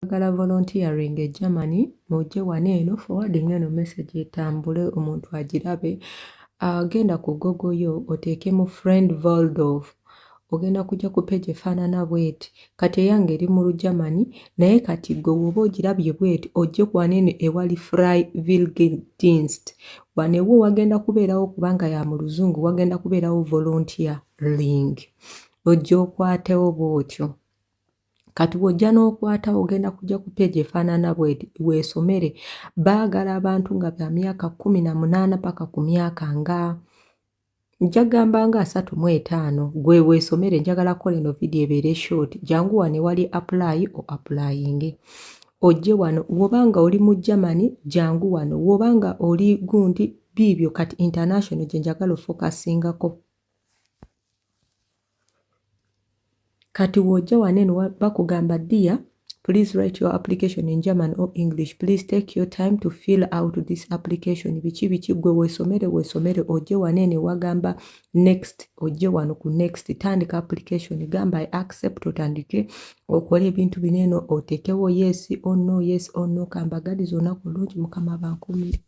Gala volunteering e Germany mujje wano eno forwarding eno message etambule omuntu agirabe. Agenda ku Google yo oteekemu friend Waldorf, ogenda kujja ku page efaanana bweti. Kati eyange eri mu Germany naye kati gwe woba ogirabye bweti ojje ku wano eno ewali Freiwilligen Dienst. Wano ewo wagenda kubeerawo kubanga ya mu luzungu wagenda kubeerawo volunteering. Ojja okwatewo bwotyo. Kati wojja n'okwata ogenda kujja ku page efaanana bweti weesomere. Baagala abantu nga bya myaka 18 paka ku myaka nga njagamba nga 35 gwe weesomere. Njagala kola eno video ebeere short. Jangu wano wali apply o applying. Ojje wano wobanga oli mu Germany jangu wano. Wobanga oli gundi bibyo kati international gye njagala focusingako. Kati wojja wano eno bakugamba dear, please write your application in German or English. Please take your time to fill out this application. Biki gwe weesomere ojje wano eno wagamba next. Ojje wano ku next tandika application gamba I accept otandike okola ebintu bineno otekewo yes or no kambagadi zonna kulungi mukama bankumire.